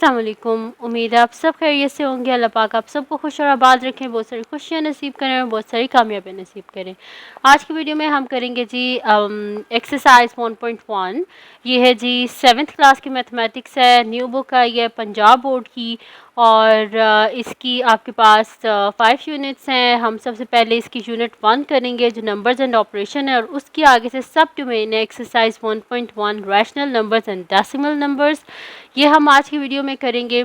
अस्सलाम वालेकुम। उम्मीद है आप सब खैरियत से होंगे। अल्लाह पाक आप सबको खुश और आबाद रखें, बहुत सारी खुशियाँ नसीब करें और बहुत सारी कामयाबी नसीब करें। आज की वीडियो में हम करेंगे जी एक्सरसाइज 1.1। ये है जी 7th क्लास की मैथमेटिक्स है, न्यू बुक आई है पंजाब बोर्ड की और इसकी आपके पास 5 यूनिट्स हैं। हम सबसे पहले इसकी यूनिट 1 करेंगे जो नंबर्स एंड ऑपरेशन है, और उसकी आगे से सब डोमेन है exercise 1.1 rational numbers and decimal numbers. ये हम आज की वीडियो में करेंगे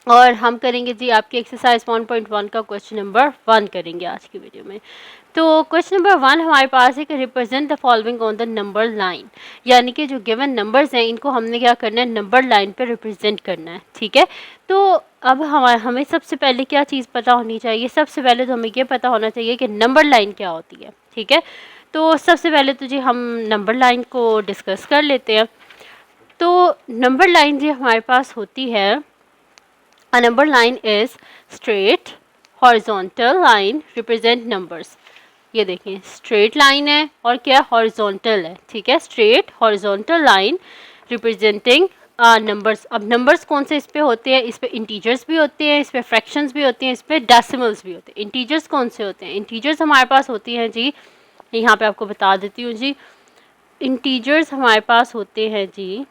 और हम करेंगे जी आपकी एक्सरसाइज 1.1 का क्वेश्चन नंबर 1 करेंगे आज की वीडियो में। तो क्वेश्चन नंबर 1 हमारे पास है कि represent the following on the number line, यानी कि जो गिवन नंबर्स हैं इनको हमने क्या करना है, नंबर लाइन पे रिप्रेजेंट करना है। ठीक है, तो अब हमें सबसे पहले क्या चीज़ पता होनी चाहिए, सबसे पहले तो हमें ये पता होना चाहिए कि नंबर लाइन क्या होती है। ठीक है, तो सबसे पहले तो जी हम नंबर लाइन को डिस्कस कर लेते हैं। तो नंबर लाइन जी हमारे पास होती है, a number line is straight horizontal line represent numbers. ये देखिए स्ट्रेट लाइन है और क्या हॉरिजॉन्टल है। ठीक है, straight horizontal line representing numbers. अब नंबर्स कौन से इस पे होते हैं, इस पे इंटीजर्स भी होते हैं, इस पे फ्रैक्शंस भी होते हैं, इस पे डेसिमल्स भी होते हैं। इंटीजर्स कौन से होते हैं, इंटीजर्स हमारे पास होती हैं जी, यहाँ पे आपको बता देती हूँ जी। इंटीजर्स हमारे पास होते हैं जी,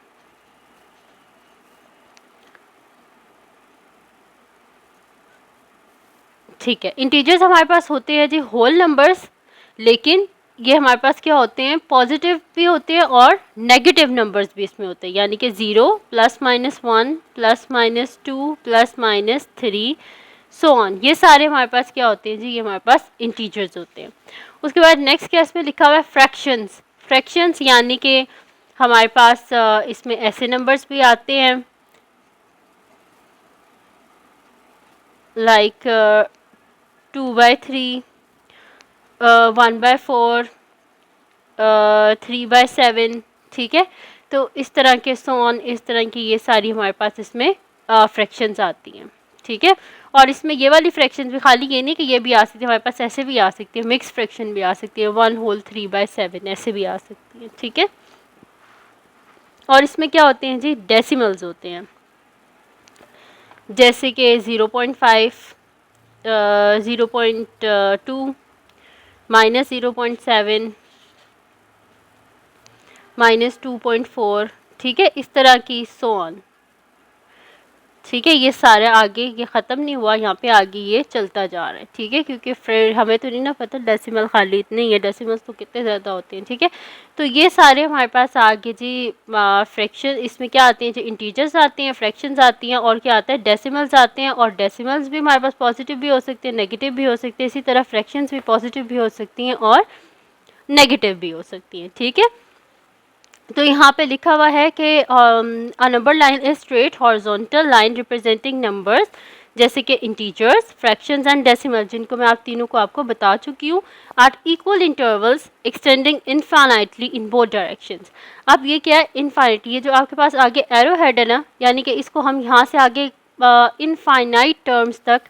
ठीक है, इंटीजर्स हमारे पास होते हैं जी होल नंबर्स, लेकिन ये हमारे पास क्या होते हैं, पॉजिटिव भी होते हैं और नेगेटिव नंबर्स भी इसमें होते हैं, यानी कि 0 +-1 +-2 +-3 सो ऑन। ये सारे हमारे पास क्या होते हैं जी, ये हमारे पास इंटीजर्स होते हैं। उसके बाद नेक्स्ट क्या इसमें लिखा हुआ है, फ्रैक्शंस। फ्रैक्शंस यानी कि हमारे पास इसमें ऐसे नंबर्स भी आते हैं लाइक 2/3, 1/4, 3/7। ठीक है, तो इस तरह के सोन, इस तरह की ये सारी हमारे पास इसमें फ्रैक्शंस आती हैं। ठीक है, और इसमें ये वाली फ्रैक्शंस भी खाली ये नहीं कि ये भी आ सकती है, हमारे पास ऐसे भी आ सकती है, मिक्स फ्रैक्शन भी आ सकती है, 1/3/7 ऐसे भी आ सकती है। ठीक है, और इसमें क्या होते हैं जी, डेसिमल्स होते हैं, जैसे कि 0.5, 0.2, -0.7, -2.4। ठीक है, इस तरह की सो ऑन। ठीक है, ये सारे आगे ये ख़त्म नहीं हुआ, यहाँ पे आगे ये चलता जा रहा है। ठीक है, क्योंकि फिर हमें तो नहीं ना पता डेसिमल खाली इतने ही है, डेसिमल्स तो कितने ज़्यादा होते हैं। ठीक है, तो ये सारे हमारे पास आगे जी फ्रैक्शन, इसमें क्या आते हैं जी, इंटीजर्स आते हैं, फ्रैक्शंस आती हैं, और क्या आता है, डेसिमल्स आते हैं। और डेसिमल्स भी हमारे पास पॉजिटिव भी हो सकते हैं, नेगेटिव भी हो सकते हैं, इसी तरह फ्रैक्शंस भी पॉजिटिव भी हो सकती हैं और नेगेटिव भी हो सकती हैं। ठीक है, तो यहाँ पे लिखा हुआ है कि a number line is straight horizontal line representing numbers, जैसे कि इंटीजर्स, फ्रैक्शंस एंड डेसिमल, जिनको मैं आप तीनों को आपको बता चुकी हूँ, at equal intervals extending infinitely in both directions. अब ये क्या है, इनफाइनाइट, ये जो आपके पास आगे एरो हेड है ना, यानी कि इसको हम यहाँ से आगे इनफाइनाइट टर्म्स तक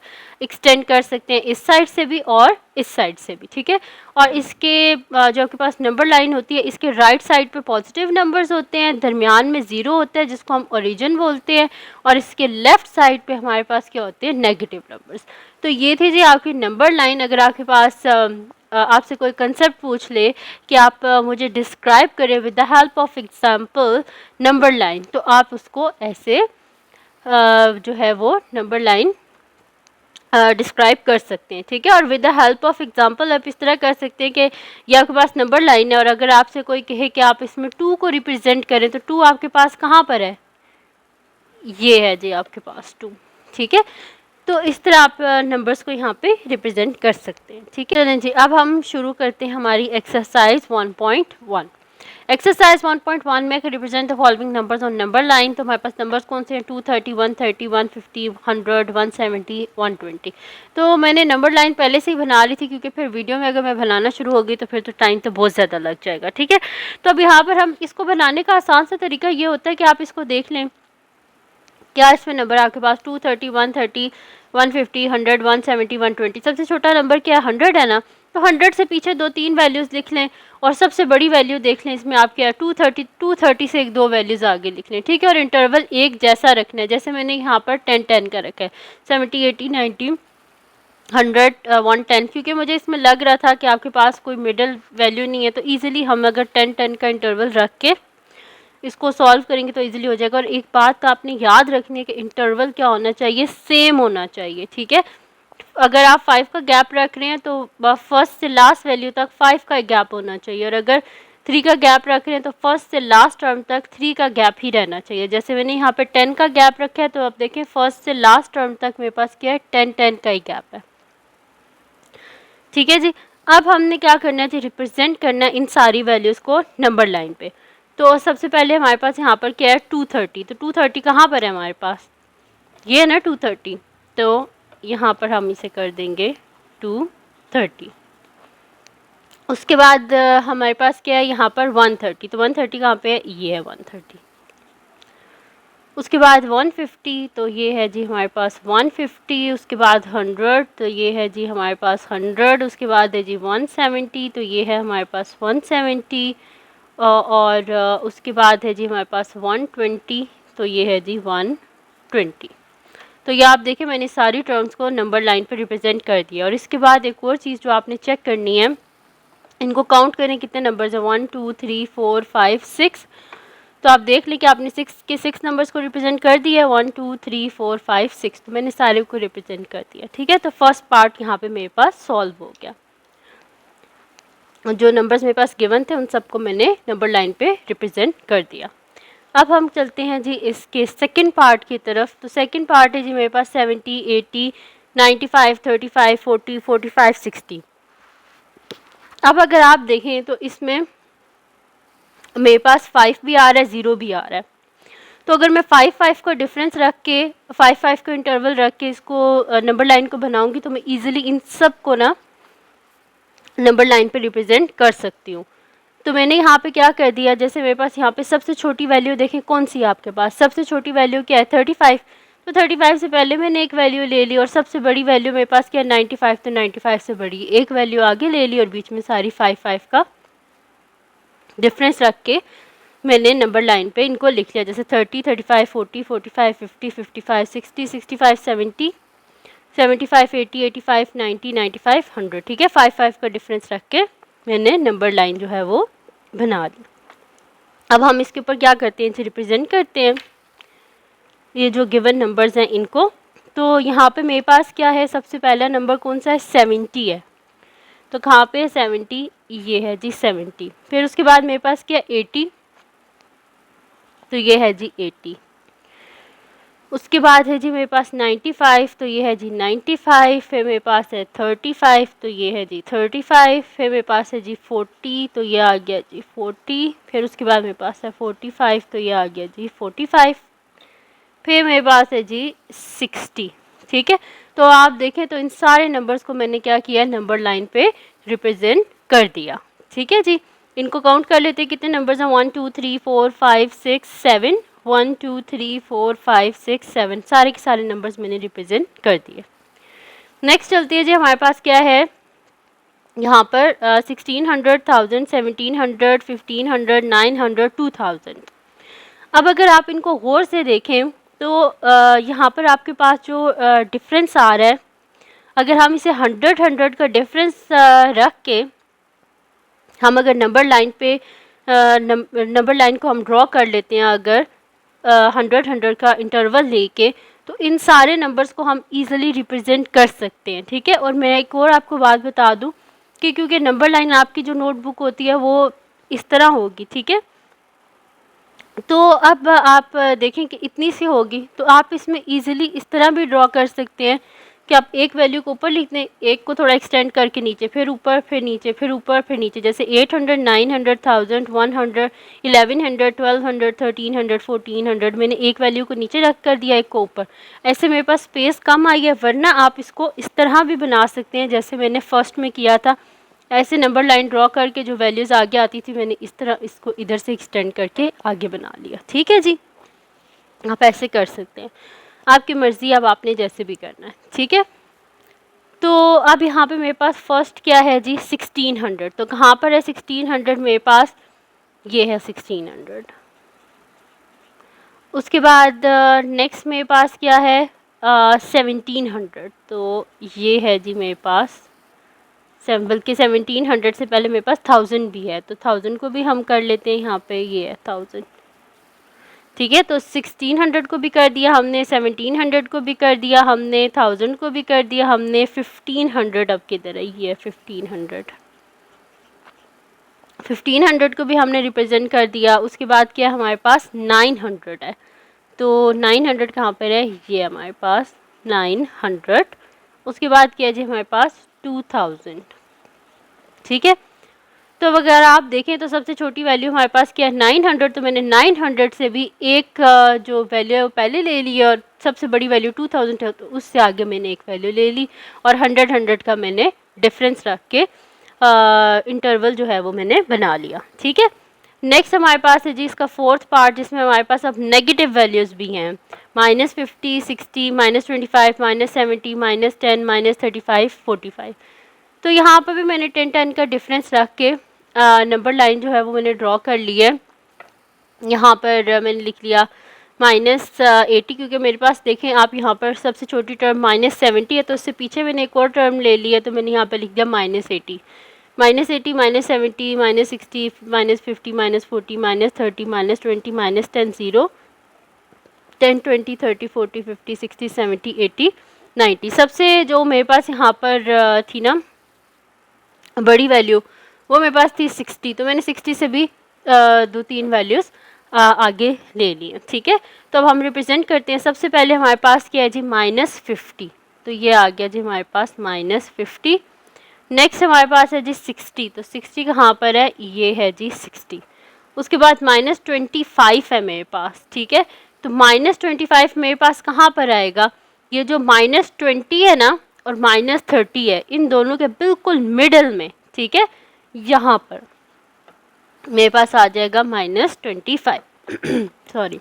एक्सटेंड कर सकते हैं, इस साइड से भी और इस साइड से भी। ठीक है, और इसके जो आपके पास नंबर लाइन होती है, इसके राइट साइड पे पॉजिटिव नंबर्स होते हैं, दरमियान में 0 होता है जिसको हम ओरिजिन बोलते हैं, और इसके लेफ़्ट साइड पे हमारे पास क्या होते हैं, नेगेटिव नंबर्स। तो ये थी जी आपकी नंबर लाइन। अगर आपके पास आपसे कोई कंसेप्ट पूछ ले कि आप मुझे डिस्क्राइब करें with the help of example number line, तो आप उसको ऐसे जो है वो नंबर लाइन डिस्क्राइब कर सकते हैं। ठीक है, और with the help of example आप इस तरह कर सकते हैं कि ये आपके पास नंबर लाइन है, और अगर आपसे कोई कहे कि आप इसमें 2 को रिप्रेजेंट करें, तो 2 आपके पास कहाँ पर है, ये है जी आपके पास 2। ठीक है, तो इस तरह आप नंबर्स को यहाँ पे रिप्रेजेंट कर सकते हैं। ठीक है, चलें जी, अब हम शुरू करते हैं हमारी एक्सरसाइज 1.1। एक्सरसाइज 1.1 में represent the following numbers on number line. तो हमारे पास नंबर्स कौन से हैं, 230, 130, 150, 100, 170, 120। तो मैंने नंबर लाइन पहले से ही बना ली थी, क्योंकि फिर वीडियो में अगर मैं बनाना शुरू हो गई तो फिर तो टाइम तो बहुत ज़्यादा लग जाएगा। ठीक है, तो अब यहाँ पर हम इसको बनाने का आसान सा तरीका ये होता है कि आप इसको देख लें, क्या इसमें नंबर आपके पास 230, 130, 150, 100, 170, 120, सबसे छोटा नंबर क्या है, 100 है ना। तो 100 से पीछे 2-3 वैल्यूज़ लिख लें और सबसे बड़ी वैल्यू देख लें इसमें आपके 230 से 1-2 वैल्यूज़ आगे लिख लें, ठीक है। और इंटरवल एक जैसा रखना है, जैसे मैंने यहाँ पर 10-10 का रखा है, 70, 80, 90, 100, 110, क्योंकि मुझे इसमें लग रहा था कि आपके पास कोई मिडल वैल्यू नहीं है, तो ईजिली हम अगर 10-10 का इंटरवल रख के इसको सॉल्व करेंगे तो इजीली हो जाएगा। और एक बात का आपने याद रखनी है कि इंटरवल क्या होना चाहिए, सेम होना चाहिए, ठीक है। अगर आप 5 का गैप रख रहे हैं तो फर्स्ट से लास्ट वैल्यू तक 5 का गैप होना चाहिए, और अगर 3 का गैप रख रहे हैं तो फर्स्ट से लास्ट टर्म तक 3 का गैप ही रहना चाहिए। जैसे मैंने यहाँ पे 10 का गैप रखा है, तो आप देखें फर्स्ट से लास्ट टर्म तक मेरे पास क्या है, 10-10 का ही गैप है, ठीक है जी। अब हमने क्या करना है जी, रिप्रेजेंट करना है इन सारी वैल्यूज़ को नंबर लाइन पे। तो सबसे पहले हमारे पास यहाँ पर क्या है, 230। तो 230 कहाँ पर है हमारे पास, ये है ना 230, तो यहाँ पर हम इसे कर देंगे 230। उसके बाद हमारे पास क्या है यहाँ पर 130, तो 130 कहाँ पे है, ये है 130। उसके बाद 150, तो ये है जी हमारे पास 150। उसके बाद 100, तो ये है जी हमारे पास 100। उसके बाद है जी 170, तो ये है हमारे पास 170। और उसके बाद है जी हमारे पास 120, तो ये है जी 120। तो ये आप देखें मैंने सारी टर्म्स को नंबर लाइन पे रिप्रेजेंट कर दिया। और इसके बाद एक और चीज़ जो आपने चेक करनी है, इनको काउंट करें कितने नंबर्स हैं, 1 2 3 4 5 6। तो आप देख लें कि आपने 6 के 6 नंबर्स को रिप्रेजेंट कर दिया, 1 2 3 4 5 6, तो मैंने सारे को रिप्रेजेंट कर दिया, ठीक है। तो फर्स्ट पार्ट यहाँ पे मेरे पास सॉल्व हो गया। जो नंबर्स मेरे पास गिवन थे उन सबको मैंने नंबर लाइन पे रिप्रेजेंट कर दिया। अब हम चलते हैं जी इसके सेकंड पार्ट की तरफ। तो सेकंड पार्ट है जी मेरे पास 70, 80, 95, 35, 40, 45, 60। अब अगर आप देखें तो इसमें मेरे पास 5 भी आ रहा है, 0 भी आ रहा है। तो अगर मैं 5-5 का डिफरेंस रख के 5-5 का इंटरवल रख के इसको नंबर लाइन को बनाऊंगी तो मैं इजीली इन सब को ना नंबर लाइन पे रिप्रेजेंट कर सकती हूँ। तो मैंने यहाँ पे क्या कर दिया, जैसे मेरे पास यहाँ पे सबसे छोटी वैल्यू देखें कौन सी है आपके पास, सबसे छोटी वैल्यू क्या है, 35। तो 35 से पहले मैंने एक वैल्यू ले ली, और सबसे बड़ी वैल्यू मेरे पास क्या है, 95। तो 95 से बड़ी एक वैल्यू आगे ले ली और बीच में सारी 5-5 का डिफरेंस रख के मैंने नंबर लाइन पे इनको लिख लिया। जैसे 30, 35, 40, 45, 50, 55, 60, 65, 70, 75, 80, 85, 90, 95, 100, ठीक है। 5-5 का डिफरेंस रख के मैंने नंबर लाइन जो है वो बना दी। अब हम इसके ऊपर क्या करते हैं, इसे रिप्रेजेंट करते हैं, ये जो गिवन नंबर्स हैं इनको। तो यहाँ पे मेरे पास क्या है, सबसे पहला नंबर कौन सा है, 70 है। तो कहाँ पे है 70, ये है जी 70। फिर उसके बाद मेरे पास क्या है 80, तो ये है जी 80। उसके बाद है जी मेरे पास 95, तो ये है जी 95। फिर मेरे पास है 35, तो ये है जी 35। फिर मेरे पास है जी 40, तो ये आ गया जी 40। फिर उसके बाद मेरे पास है 45, तो ये आ गया जी 45। फिर मेरे पास है जी 60, ठीक है। तो आप देखें तो इन सारे नंबर्स को मैंने क्या किया, नंबर लाइन पे रिप्रेजेंट कर दिया, ठीक है जी। इनको काउंट कर लेते हैं कितने नंबर्स हैं, 1 2 3 4 5 6 7, 1 2 3 4 5 6 7, सारे के सारे नंबर्स मैंने रिप्रेजेंट कर दिए। नेक्स्ट चलती है जी, हमारे पास क्या है यहाँ पर 1600, 1000, 1700, 1500, 900, 2000। अब अगर आप इनको गौर से देखें तो यहाँ पर आपके पास जो डिफरेंस आ रहा है, अगर हम इसे 100 का डिफरेंस रख के हम अगर नंबर लाइन पे नंबर लाइन को हम ड्रॉ कर लेते हैं, अगर 100 का इंटरवल लेके, तो इन सारे नंबर्स को हम इजीली रिप्रेजेंट कर सकते हैं, ठीक है। और मैं एक और आपको बात बता दूं कि क्योंकि नंबर लाइन आपकी जो नोटबुक होती है वो इस तरह होगी, ठीक है। तो अब आप देखें कि इतनी सी होगी, तो आप इसमें इजीली इस तरह भी ड्रॉ कर सकते हैं कि आप एक वैल्यू को ऊपर लिख दें, एक को थोड़ा एक्सटेंड करके नीचे, फिर ऊपर, फिर नीचे, फिर ऊपर, फिर नीचे। जैसे 800, 900, 1000, 100, 1100, 1200, 1300, 1400, मैंने एक वैल्यू को नीचे रख कर दिया, एक को ऊपर। ऐसे मेरे पास स्पेस कम आई है, वरना आप इसको इस तरह भी बना सकते हैं जैसे मैंने फर्स्ट में किया था। ऐसे नंबर लाइन ड्रॉ करके जो वैल्यूज़ आगे आती थी, मैंने इस तरह इसको इधर से एक्सटेंड करके आगे बना लिया, ठीक है जी। आप ऐसे कर सकते हैं, आपकी मर्ज़ी, अब आपने जैसे भी करना है, ठीक है। तो अब यहाँ पे मेरे पास फर्स्ट क्या है जी 1600, तो कहाँ पर है 1600 मेरे पास, ये है 1600। उसके बाद नेक्स्ट मेरे पास क्या है 1700, तो ये है जी मेरे पास बल्कि 1700 से पहले मेरे पास 1000 भी है, तो 1000 को भी हम कर लेते हैं यहाँ पे, ये है 1000। ठीक है, तो 1600 को भी कर दिया हमने, 1700 को भी कर दिया हमने, 1000 को भी कर दिया हमने, 1500 अब किधर है, ये 1500 को भी हमने रिप्रेजेंट कर दिया। उसके बाद क्या हमारे पास 900 है, तो 900 कहाँ पर है, ये हमारे पास 900। उसके बाद क्या है जी हमारे पास 2000। ठीक है, तो अगर आप देखें तो सबसे छोटी वैल्यू हमारे पास क्या है 900, तो मैंने 900 से भी एक जो वैल्यू है वो पहले ले ली, और सबसे बड़ी वैल्यू 2000 है तो उससे आगे मैंने एक वैल्यू ले ली, और 100 का मैंने डिफरेंस रख के इंटरवल जो है वो मैंने बना लिया। ठीक है, नेक्स्ट हमारे पास है जी इसका फोर्थ पार्ट, जिसमें हमारे पास अब नेगेटिव वैल्यूज़ भी हैं, -50, 60, -25, -70, -10, -35, 45। तो यहाँ पर भी मैंने 10 का डिफरेंस रख के नंबर लाइन जो है वो मैंने ड्रॉ कर ली है। यहाँ पर मैंने लिख लिया -80, क्योंकि मेरे पास देखें आप यहाँ पर सबसे छोटी टर्म -70 है, तो उससे पीछे मैंने एक और टर्म ले ली है, तो मैंने यहाँ पर लिख दिया -80, -80, -70, -60, -50, -40, -30, -20, -10, 0, 10, 20, 30, 40, 50, 60, 70, 80, 90। सबसे जो मेरे पास यहाँ पर थी ना बड़ी वैल्यू, वो मेरे पास थी 60, तो मैंने 60 से भी 2-3 वैल्यूज़ आगे ले लिए। ठीक है, तो अब हम रिप्रेजेंट करते हैं। सबसे पहले हमारे पास क्या है जी -50, तो ये आ गया जी हमारे पास -50। नेक्स्ट हमारे पास है जी 60, तो 60 कहाँ पर है, ये है जी 60। उसके बाद -25 है मेरे पास। ठीक है, तो -25 मेरे पास कहाँ पर आएगा, ये जो -20 है ना और -30 है, इन दोनों के बिल्कुल मिडल में। ठीक है, यहाँ पर मेरे पास आ जाएगा -25 सॉरी,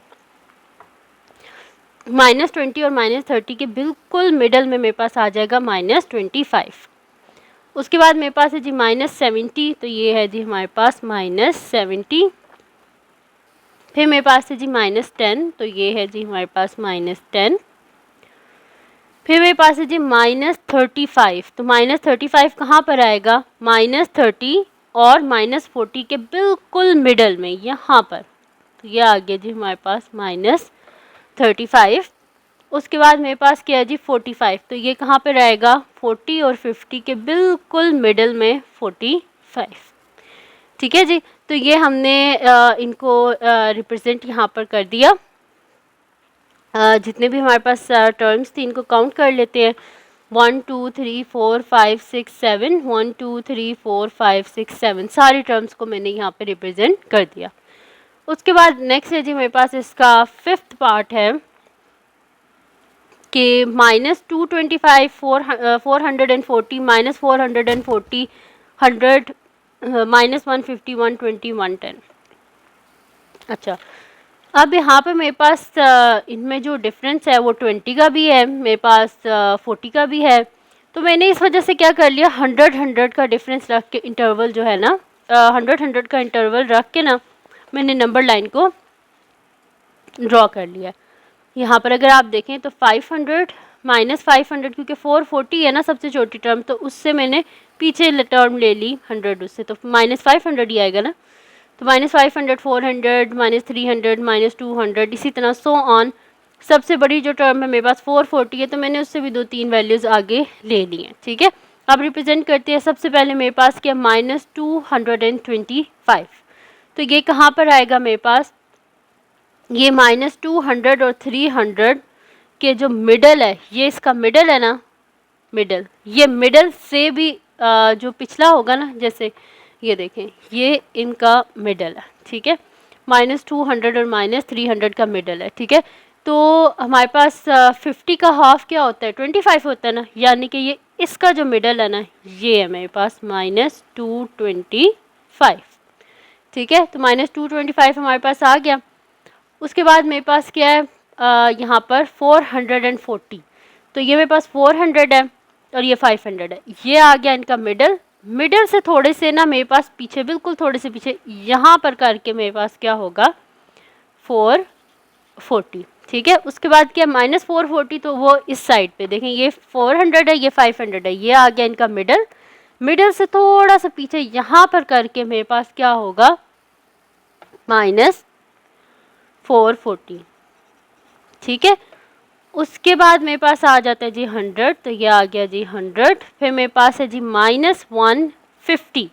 -20 और -30 के बिल्कुल मिडल में मेरे पास आ जाएगा -25। उसके बाद मेरे पास है जी -70, तो ये है जी हमारे पास -70। फिर मेरे पास है जी -10, तो ये है जी हमारे पास -10। फिर मेरे पास है जी -35, तो -35 कहाँ पर आएगा, -30 और -40 के बिल्कुल मिडल में, यहाँ पर। तो ये आ गया जी हमारे पास -35। उसके बाद मेरे पास क्या है जी 45, तो ये कहाँ पर आएगा, 40 और 50 के बिल्कुल मिडल में 45। ठीक है जी, तो ये हमने इनको रिप्रेजेंट यहाँ पर कर दिया। जितने भी हमारे पास टर्म्स थी इनको काउंट कर लेते हैं। 1 2 3 4 5 6 7, 1 2 3 4 5 6 7 सारी टर्म्स को मैंने यहाँ पे रिप्रेजेंट कर दिया। उसके बाद नेक्स्ट है जी मेरे पास इसका फिफ्थ पार्ट है कि -225, 440, -440, 100, -150, 120, 110। अच्छा, अब यहाँ पे मेरे पास इनमें जो डिफरेंस है वो 20 का भी है, मेरे पास 40 का भी है। तो मैंने इस वजह से क्या कर लिया, 100 का डिफरेंस रख के इंटरवल जो है ना 100 का इंटरवल रख के ना मैंने नंबर लाइन को ड्रॉ कर लिया। यहाँ पर अगर आप देखें तो 500 -500, क्योंकि 440 है ना सबसे छोटी टर्म, तो उससे मैंने पीछे टर्म ले ली 100 उससे, तो -500 ही आएगा ना। तो -500, 400, -300, -200, इसी तरह सो ऑन। सबसे बड़ी जो टर्म है मेरे पास 440 है, तो मैंने उससे भी 2-3 वैल्यूज़ आगे ले ली हैं। ठीक है, अब रिप्रेजेंट करते हैं। सबसे पहले मेरे पास क्या -225, तो ये कहाँ पर आएगा मेरे पास, ये -200 और 300 के जो मिडल है, ये इसका मिडल है ना, मिडल, ये मिडल से भी जो पिछला होगा ना, जैसे ये देखें ये इनका मिडल है। ठीक है, -200 और -300 का मिडल है। ठीक है, तो हमारे पास 50 का हाफ क्या होता है, 25 होता है ना, यानी कि ये इसका जो मिडल है ना, ये है मेरे पास -225। ठीक है, तो -225 हमारे पास आ गया। उसके बाद मेरे पास क्या है यहाँ पर 440, तो ये मेरे पास 400 है, और ये 500 है। ये आ गया इनका मिडल। मिडल से थोड़े से ना मेरे पास पीछे, बिल्कुल थोड़े से पीछे यहाँ पर करके मेरे पास क्या होगा 440, ठीक है। उसके बाद क्या -440, तो वो इस साइड पे देखें, ये 400 है, ये 500 है, ये आ गया इनका मिडल। मिडल से थोड़ा सा पीछे यहाँ पर करके मेरे पास क्या होगा -440, ठीक है। उसके बाद मेरे पास आ जाता है जी 100, तो ये आ गया जी 100। फिर मेरे पास है जी -150,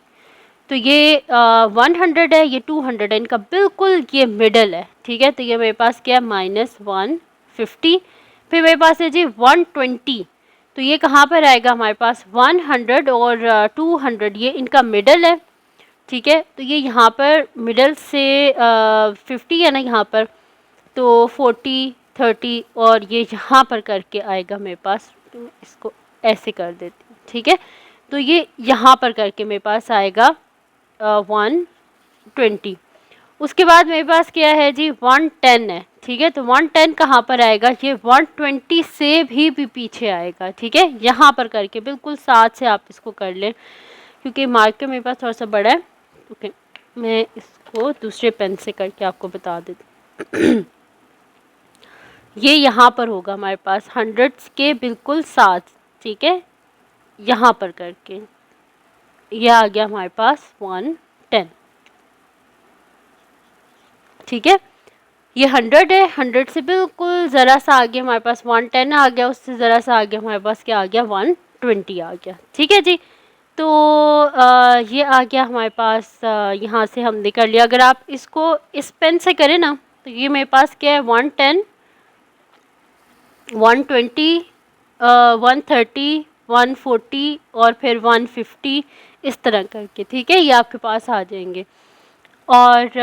तो ये 100 है, ये 200 है, इनका बिल्कुल ये मिडल है, ठीक है। तो ये मेरे पास क्या है -150। फिर मेरे पास है जी 120, तो ये कहाँ पर आएगा हमारे पास 100 और 200, ये इनका मिडल है, ठीक है। तो ये यहाँ पर मिडल से 50 है ना यहाँ पर, तो 40 30 और ये यहाँ पर करके आएगा मेरे पास, तो इसको ऐसे कर देती हूँ, ठीक है। तो ये यहाँ पर करके मेरे पास आएगा 120। उसके बाद मेरे पास क्या है जी 110 है, ठीक है। तो 110 कहाँ पर आएगा, ये 120 से भी पीछे आएगा, ठीक है। यहाँ पर करके बिल्कुल साथ से आप इसको कर लें, क्योंकि मार्कर मेरे पास थोड़ा सा बड़ा है, ओके। मैं इसको दूसरे पेन से करके आपको बता देती हूँ। ये यहाँ पर होगा हमारे पास 100 के बिल्कुल साथ, ठीक है। यहाँ पर करके ये आ गया हमारे पास 110, ठीक है। ये 100 है, 100 से बिल्कुल ज़रा सा आगे हमारे पास 110 आ गया, उससे ज़रा सा आगे हमारे पास क्या आ गया 120 आ गया, ठीक है जी। तो ये आ गया हमारे पास, यहाँ से हमने कर लिया। अगर आप इसको इस पेन से करें ना, तो ये मेरे पास क्या है 110 120 130 140 और फिर 150 इस तरह करके, ठीक है। ये आपके पास आ जाएंगे। और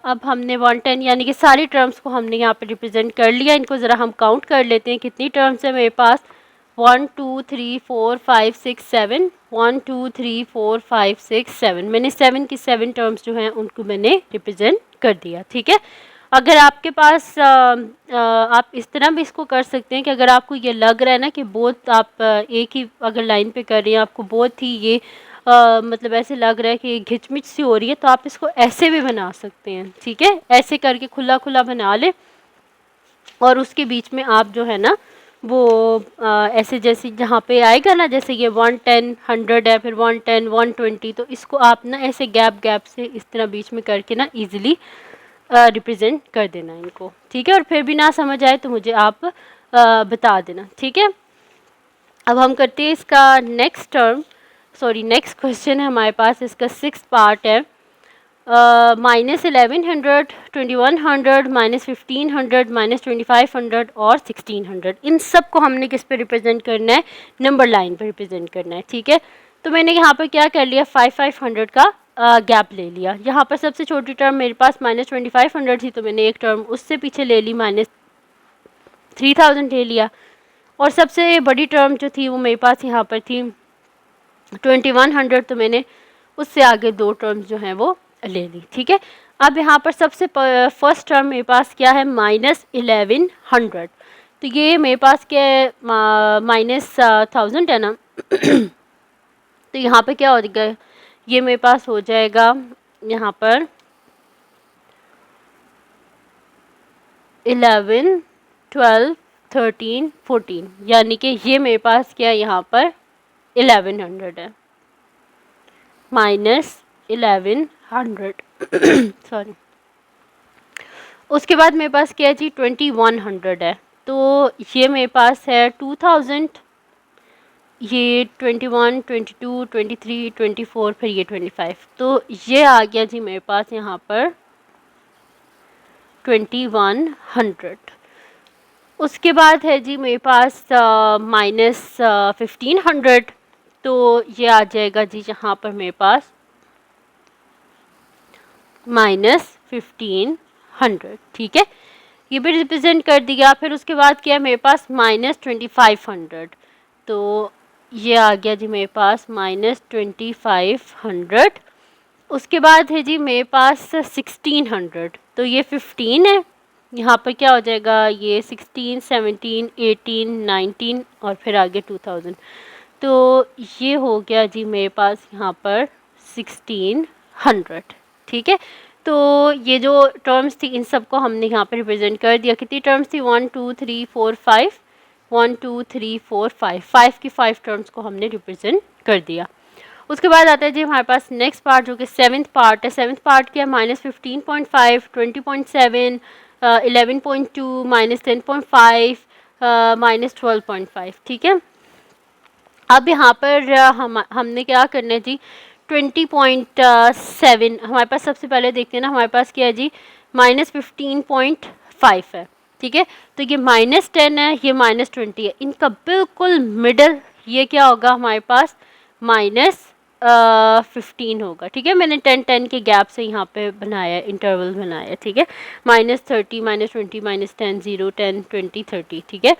अब हमने 110 यानी कि सारी टर्म्स को हमने यहाँ पे रिप्रेजेंट कर लिया। इनको ज़रा हम काउंट कर लेते हैं कितनी टर्म्स है मेरे पास। 1 2 3 4 5 6 7 1 2 3 4 5 6 7 मैंने 7 की 7 टर्म्स जो हैं उनको मैंने रिप्रेजेंट कर दिया, ठीक है। अगर आपके पास आप इस तरह भी इसको कर सकते हैं कि अगर आपको ये लग रहा है ना कि बोथ आप एक ही अगर लाइन पे कर रही हैं, आपको बोथ ही ये मतलब ऐसे लग रहा है कि घिचमिच सी हो रही है, तो आप इसको ऐसे भी बना सकते हैं, ठीक है। ऐसे करके खुला खुला बना ले और उसके बीच में आप जो है ना वो ऐसे जैसे जहाँ पे आएगा ना, जैसे ये 110 100 है, फिर 110 120, तो इसको आप ना ऐसे गैप गैप से इस तरह बीच में करके ना ईजिली रिप्रेजेंट कर देना इनको, ठीक है। और फिर भी ना समझ आए तो मुझे आप बता देना, ठीक है। अब हम करते हैं इसका next term, sorry next question है हमारे पास। इसका 6th पार्ट है -1100 2100 -1500 -2500 और 1600। इन सब को हमने किस पे रिप्रेजेंट करना है, नंबर लाइन पे रिप्रेजेंट करना है, ठीक है। तो मैंने यहाँ पर क्या कर लिया 500 का गैप ले लिया। यहाँ पर सबसे छोटी टर्म मेरे पास -2500 थी, तो मैंने एक टर्म उससे पीछे ले ली, -3000 ले लिया। और सबसे बड़ी टर्म जो थी वो मेरे पास यहाँ पर थी 2100, तो मैंने उससे आगे दो टर्म्स जो हैं वो ले ली, ठीक है। अब यहाँ पर सबसे फर्स्ट टर्म मेरे पास क्या है -1100, तो ये मेरे पास क्या है -1000 है ना। तो यहाँ पे क्या हो जाएगा, ये मेरे पास हो जाएगा यहाँ पर 11 12 13 14, यानी कि ये मेरे पास क्या है यहाँ पर 1100 है, -1100 सॉरी। उसके बाद मेरे पास क्या है जी 2100 है, तो ये मेरे पास है 2000, ये 21 22 23 24 फिर ये 25, तो ये आ गया जी मेरे पास यहाँ पर 2100। उसके बाद है जी मेरे पास -1500, तो ये आ जाएगा जी यहाँ पर मेरे पास -1500, ठीक है। ये भी रिप्रेजेंट कर दिया। फिर उसके बाद क्या है मेरे पास -2500, तो ये आ गया जी मेरे पास -2500। उसके बाद है जी मेरे पास 1600, तो ये 15 है, यहाँ पर क्या हो जाएगा ये 16 17 18 19 और फिर आगे 2000, तो ये हो गया जी मेरे पास यहाँ पर 1600, ठीक है। तो ये जो टर्म्स थी इन सबको हमने यहाँ पर रिप्रेजेंट कर दिया। कितनी टर्म्स थी? 1 2 3 4 5, 1 2 3 4 5, 5 की 5 टर्म्स को हमने रिप्रेजेंट कर दिया। उसके बाद आता है जी हमारे पास नेक्स्ट पार्ट जो कि सेवन्थ पार्ट है। सेवन्थ पार्ट क्या है? -15.5, 20.7, 11.2, -10.5, -12.5, ठीक है। अब यहाँ पर हमने क्या करना है जी? 20.7 हमारे पास सबसे पहले देखते हैं ना, हमारे पास क्या है जी? -15.5 है, ठीक है। तो ये -10 है, ये -20 है, इनका बिल्कुल मिडल ये क्या होगा हमारे पास? -15 होगा, ठीक है। मैंने 10 के गैप से यहाँ पे बनाया, इंटरवल बनाया, ठीक है। -30, -20, -10, 0, 10, 20, 30, ठीक है।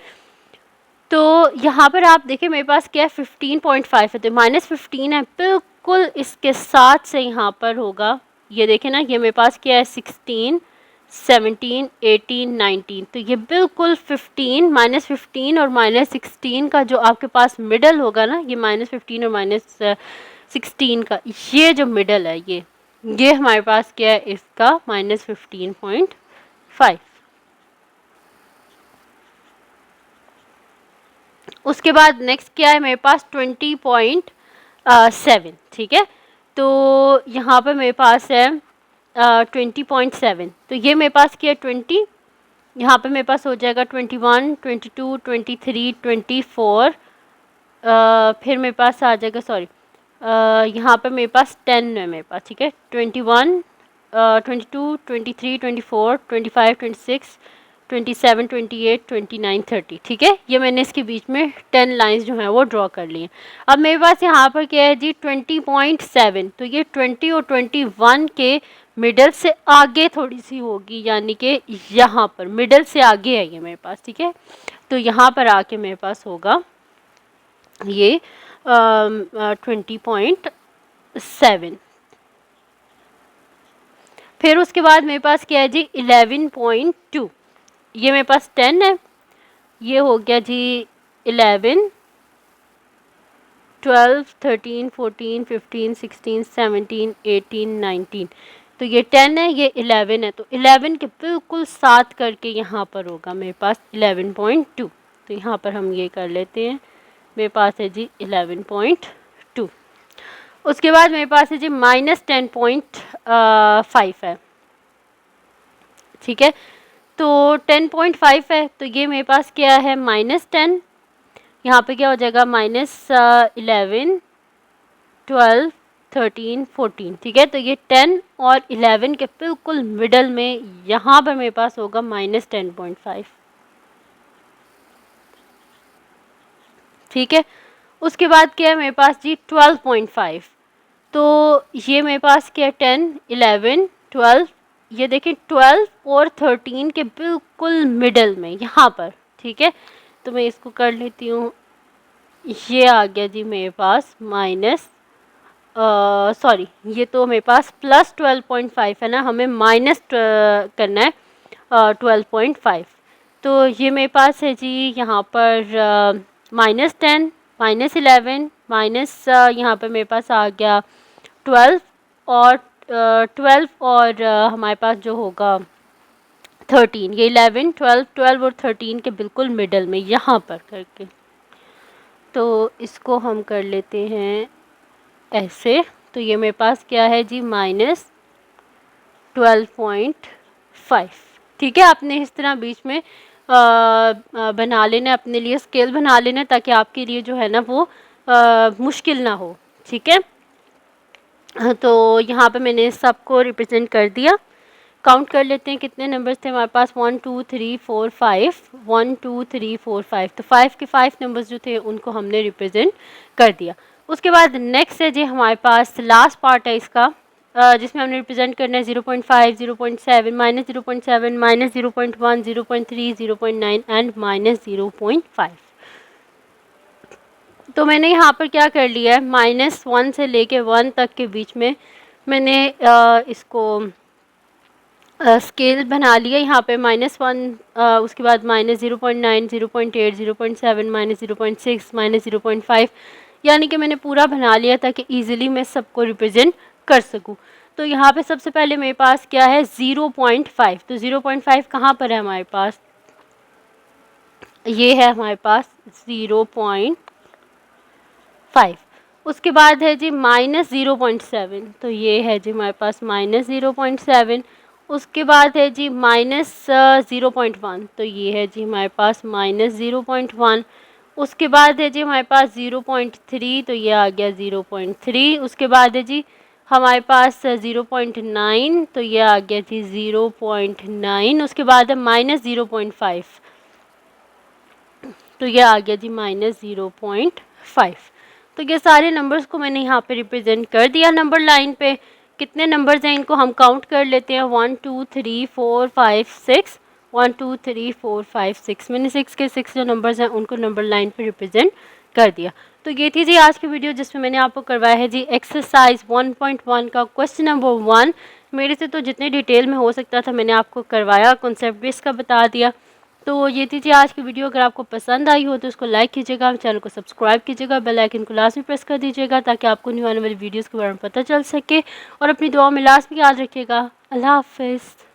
तो यहाँ पर आप देखिए मेरे पास क्या है? 15.5 है, तो -15 है, बिल्कुल इसके साथ से यहाँ पर होगा, ये देखें ना, ये मेरे पास क्या है? 16, 17, 18, 19, तो ये बिल्कुल 15, -15 और -16 का जो आपके पास मिडल होगा ना, ये -15 और -16 का ये जो मिडल है, ये हमारे पास क्या है? इसका -15.5। उसके बाद नेक्स्ट क्या है मेरे पास? 20.7, ठीक है। तो यहाँ पर मेरे पास है 20.7, तो ये मेरे पास क्या है? 20, यहाँ पे मेरे पास हो जाएगा 21, 22, 23, 24, फिर मेरे पास आ जाएगा, सॉरी, यहाँ पे मेरे पास 10 है मेरे पास, ठीक है। 21, 22, 23, 24, 25, 26, 27, 28, 29, 30, ठीक है। ये मैंने इसके बीच में 10 लाइंस जो हैं वो ड्रॉ कर ली हैं। अब मेरे पास यहाँ पर क्या है जी? 20.7, तो ये 20 और 21 के मिडल से आगे थोड़ी सी होगी, यानी कि यहाँ पर मिडल से आगे है ये मेरे पास, ठीक है। तो यहाँ पर आके मेरे पास होगा ये 20.7। फिर उसके बाद मेरे पास क्या है जी? 11.2, ये मेरे पास 10 है, ये हो गया जी 11, 12, 13, 14, 15, 16, 17, 18, 19, तो ये 10 है, ये 11 है, तो 11 के बिल्कुल साथ करके यहाँ पर होगा मेरे पास 11.2, तो यहाँ पर हम ये कर लेते हैं, मेरे पास है जी 11.2। उसके बाद मेरे पास है जी -10.5 है, ठीक है। तो 10.5 है, तो ये मेरे पास क्या है? -10, यहाँ पे क्या हो जाएगा? -11, 12, 13, 14, ठीक है। तो ये 10 और 11 के बिल्कुल मिडल में यहाँ पर मेरे पास होगा -10.5, ठीक है। उसके बाद क्या है मेरे पास जी? 12.5, तो ये मेरे पास क्या है? 10, 11, 12, ये देखिए 12 और 13 के बिल्कुल मिडल में यहाँ पर, ठीक है। तो मैं इसको कर लेती हूँ, ये आ गया जी मेरे पास सॉरी, ये तो मेरे पास +12.5 है ना, हमें माइनस करना है 12.5, तो ये मेरे पास है जी यहाँ पर -10, -11, माइनस यहाँ पर मेरे पास आ गया 12, और 12 और हमारे पास जो होगा 13, ये 11, 12, 12 और 13 के बिल्कुल मिडल में यहाँ पर करके, तो इसको हम कर लेते हैं ऐसे। तो ये मेरे पास क्या है जी? -12.5, ठीक है। आपने इस तरह बीच में बना लेना, अपने लिए स्केल बना लेना, ताकि आपके लिए जो है ना वो मुश्किल ना हो, ठीक है। तो यहाँ पे मैंने सबको रिप्रेजेंट कर दिया। काउंट कर लेते हैं कितने नंबर्स थे हमारे पास? 1 2 3 4 5, 1 2 3 4 5, तो 5 के 5 नंबर्स जो थे उनको हमने रिप्रेजेंट कर दिया। उसके बाद नेक्स्ट है जी हमारे पास लास्ट पार्ट है इसका, जिसमें हमने रिप्रेजेंट करना है 0.5, 0.7, -0.7, -0.1, 0.3, 0.9 एंड -0.5। तो मैंने यहाँ पर क्या कर लिया है? -1 से लेके 1 तक के बीच में मैंने इसको स्केल बना लिया। यहाँ पे -1, उसके बाद -0.9, 0.8, 0.7, -0.6, -0.5, यानी कि मैंने पूरा बना लिया ताकि ईजिली मैं सबको रिप्रेजेंट कर सकूं। तो यहाँ पे सबसे पहले मेरे पास क्या है 0.5, तो 0.5 कहाँ पर है हमारे पास, ये है हमारे पास 0.5। उसके बाद है जी -0.7, तो ये है जी हमारे पास -0.7। उसके बाद है जी -0.1, तो ये है जी हमारे पास -0.1। उसके बाद है जी हमारे पास 0.3, तो ये आ गया 0.3। उसके बाद है जी हमारे पास 0.9, तो ये आ गया जी 0.9। उसके बाद है -0.5, तो ये आ गया जी -0.5। तो ये सारे नंबर्स को मैंने यहाँ पे रिप्रेजेंट कर दिया नंबर लाइन पे। कितने नंबर्स हैं इनको हम काउंट कर लेते हैं, 1 2 3 4 5 6, 1 2 3 4 5 6, मैंने 6 के 6 जो नंबर्स हैं उनको नंबर लाइन पे रिप्रेजेंट कर दिया। तो ये थी जी आज की वीडियो जिसमें मैंने आपको करवाया है जी एक्सरसाइज 1.1 का क्वेश्चन नंबर 1। मेरे से तो जितने डिटेल में हो सकता था मैंने आपको करवाया, कॉन्सेप्ट भी इसका बता दिया। तो ये थी जी आज की वीडियो। अगर आपको पसंद आई हो तो उसको लाइक कीजिएगा, चैनल को सब्सक्राइब कीजिएगा, बेल आइकन को लाजमी प्रेस कर दीजिएगा ताकि आपको न्यू आने वाली वीडियोस के बारे में पता चल सके। और अपनी दुआ में लास्ट में याद रखिएगा। अल्लाह हाफिज़।